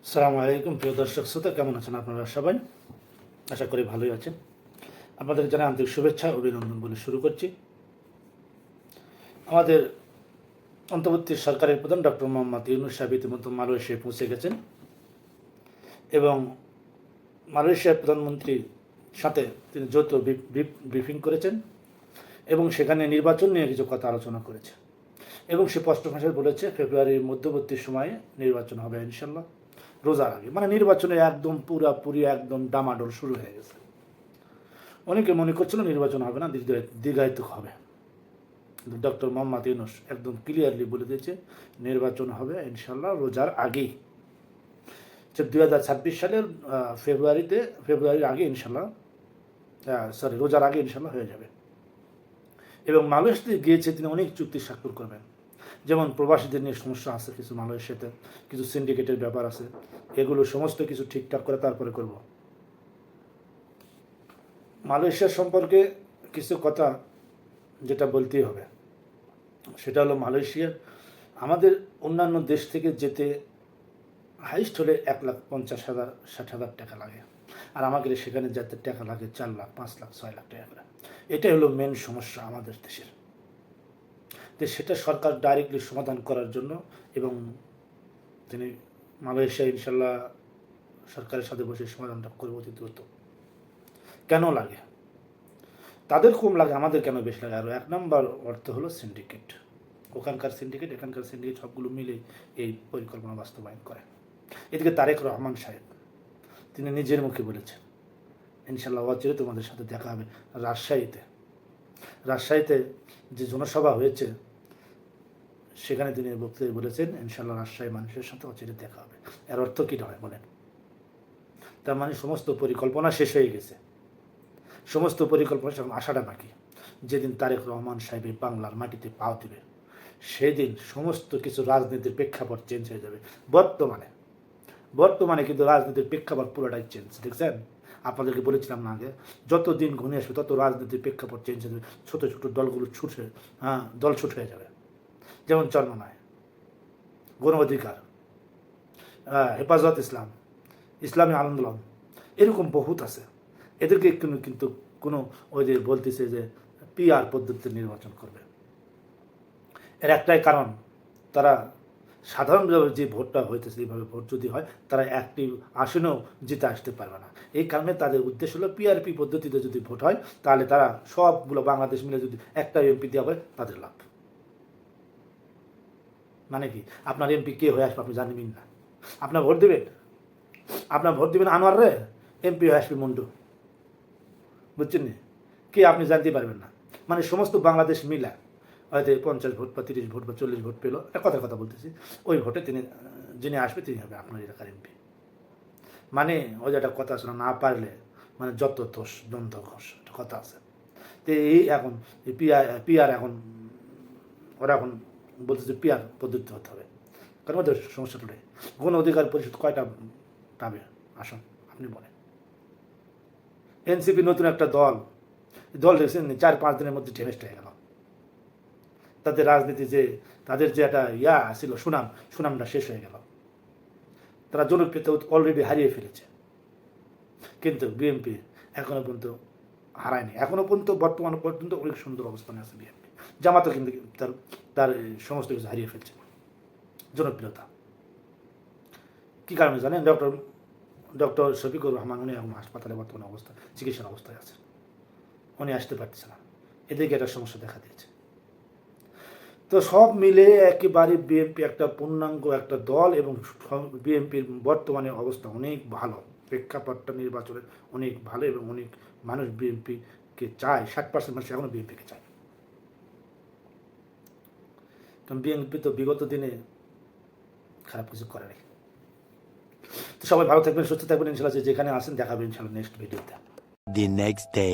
আসসালামু আলাইকুম প্রিয় দর্শক শ্রোতা, কেমন আছেন আপনারা সবাই? আশা করি ভালোই আছেন। আপনাদের জানাই আন্তরিক শুভেচ্ছা অভিনন্দন বলে শুরু করছি। আমাদের অন্তর্বর্তী সরকারের প্রধান ডক্টর মোহাম্মদ ইউনূস সাহেব ইতিমধ্যে মালয়েশিয়ায় পৌঁছে গেছেন এবং মালয়েশিয়ার প্রধানমন্ত্রীর সাথে তিনি যৌথ ব্রিফিং করেছেন এবং সেখানে নির্বাচন নিয়ে কিছু কথা আলোচনা করেছে এবং সে স্পষ্ট ভাষায় বলেছে ফেব্রুয়ারির মধ্যবর্তী সময়ে নির্বাচন হবে ইনশাল্লাহ, রোজার আগে। মানে নির্বাচনে একদম পুরাপুরি একদম ডামাডোল শুরু হয়ে গেছে। অনেকে মনে করছিল নির্বাচন হবে না, দীর্ঘায়িত হবে। ডক্টর মোহাম্মদ ইউনূস একদম ক্লিয়ারলি বলে দিয়েছে নির্বাচন হবে ইনশাল্লাহ রোজার আগেই। 2026 সালের ফেব্রুয়ারির আগে ইনশাল্লাহ, রোজার আগে ইনশাল্লাহ হয়ে যাবে। এবং মালয়েশিয়াতে গিয়েছে তিনি অনেক চুক্তি স্বাক্ষর করবেন, যেমন প্রবাসীদের নিয়ে সমস্যা আছে কিছু, মালয়েশিয়াতে কিছু সিন্ডিকেটের ব্যাপার আছে, এগুলো সমস্ত কিছু ঠিকঠাক করে তারপরে করব। মালয়েশিয়ার সম্পর্কে কিছু কথা যেটা বলতেই হবে, সেটা হলো মালয়েশিয়ার আমাদের অন্যান্য দেশ থেকে যেতে হাইস্ট হলে 1,50,000-60,000 টাকা লাগে, আর আমাদের সেখানে যেতে টাকা লাগে 4 লাখ, 5 লাখ, 6 লাখ টাকা করে। এটাই হলো মেন সমস্যা আমাদের দেশের। তো সেটা সরকার ডাইরেক্টলি সমাধান করার জন্য এবং তিনি মালয়েশিয়া ইনশাল্লাহ সরকারের সাথে বসে সমাধানটা করবো অতি দ্রুত। কেন লাগে তাদের কম লাগে, আমাদের কেন বেশি লাগে? আর 1 নম্বর অর্থ হলো সিন্ডিকেট। ওখানকার সিন্ডিকেট এখানকার সিন্ডিকেট সবগুলো মিলে এই পরিকল্পনা বাস্তবায়ন করে। এদিকে তারেক রহমান সাহেব তিনি নিজের মুখে বলেছেন ইনশাল্লাহ অচিরে তোমাদের সাথে দেখা হবে রাজশাহীতে যে জনসভা হয়েছে সেখানে তিনি বক্তব্যে বলেছেন ইনশাল্লাহ রাজশাহী মানুষের সাথে অচিরে দেখা হবে। এর অর্থ কী হয় বলেন? তার মানে সমস্ত পরিকল্পনা শেষ হয়ে গেছে, সমস্ত পরিকল্পনা এখন আসাটা বাকি। যেদিন তারেক রহমান সাহেব বাংলার মাটিতে পাও দেবে সেদিন সমস্ত কিছু রাজনীতির প্রেক্ষাপট চেঞ্জ হয়ে যাবে। বর্তমানে কিন্তু রাজনীতির প্রেক্ষাপট পুরোটাই চেঞ্জ। দেখছেন, আপনাদেরকে বলেছিলাম না আগে, যত দিন ঘনিয়ে আসবে তত রাজনীতির প্রেক্ষাপট চেঞ্জ হয়ে যাবে। ছোটো ছোটো দলগুলো দল ছুট হয়ে যাবে। যেমন চরমনায়, গণ অধিকার, হেফাজত ইসলাম, ইসলামী আন্দোলন, এরকম বহুত আছে। এদেরকে কিন্তু কোনো ওই যে বলতেছে যে পিআর পদ্ধতিতে নির্বাচন করবে। এর একটাই কারণ, তারা সাধারণভাবে যে ভোটটা হইতেছে এইভাবে ভোট যদি হয় তারা একটি আসনেও জিতে আসতে পারবে না। এই কারণে তাদের উদ্দেশ্য হলো পিআরপি পদ্ধতিতে যদি ভোট হয় তাহলে তারা সবগুলো বাংলাদেশ মিলে যদি একটা এমপি দেওয়া হয় তাদের লাভ। মানে কি, আপনার এমপি কে হয়ে আসবে আপনি জানবেন না, আপনার ভোট দেবেন আনোয়ার রে, এমপি হয়ে আসবে মুন্ডু, বুঝছেন নি? কে আপনি জানতে পারবেন না। মানে সমস্ত বাংলাদেশ মিলা হয়তো 50 ভোট বা 30 ভোট বা 40 ভোট পেলো, কথা বলতেছি, ওই ভোটে যিনি আসবে তিনি হবে আপনার এলাকার এমপি। মানে ওই যে একটা কথা আছে না পারলে মানে যত দোষ দ্বন্দ্ব ঘোষ, একটা কথা আছে। তো এই এখন পিআর এখন ওরা এখন বলতেছে পিআর পদ্ধতি হতে হবে, কারণ ওদের সমস্যাটা গণ অধিকার পরিষদ কয়টা পাবে আসন আপনি বলেন? এনসিপি নতুন একটা দল দেখছেন 4-5 দিনের মধ্যে ঢেমেস্ট হয়ে গেল। তাদের রাজনীতি তাদের যে একটা ছিল সুনামটা শেষ হয়ে গেল। তারা জনপ্রিয়তা অলরেডি হারিয়ে ফেলেছে, কিন্তু বিএনপি এখনো পর্যন্ত হারায়নি। এখনো পর্যন্ত বর্তমান পর্যন্ত অনেক সুন্দর অবস্থানে আছে বিএনপি। জামাতও কিন্তু তার সমস্ত কিছু হারিয়ে ফেলছে জনপ্রিয়তা। কী কারণে জানেন? ডক্টর শফিকুর রহমান উনি এখন হাসপাতালে বর্তমানে চিকিৎসার অবস্থায় আছে, উনি আসতে পারছে না, এদিকে একটা সমস্যা দেখা দিয়েছে। তো সব মিলে একেবারে বিএনপি একটা পূর্ণাঙ্গ একটা দল এবং বিএনপির বর্তমানে অবস্থা অনেক ভালো, প্রেক্ষাপটটা নির্বাচনের অনেক ভালো এবং অনেক মানুষ বিএনপিকে চায়। 60% মানুষ এখনও বিএনপিকে চায়, কারণ বিএনপি তো বিগত দিনে খারাপ কিছু করে নাই। তো সবাই ভালো থাকবেন, সুস্থ থাকবেন ইনশাল্লাহ। যেখানে আসেন দেখাবেন ইনশাল্লাহ নেক্সট ভিডিওতে। The next day.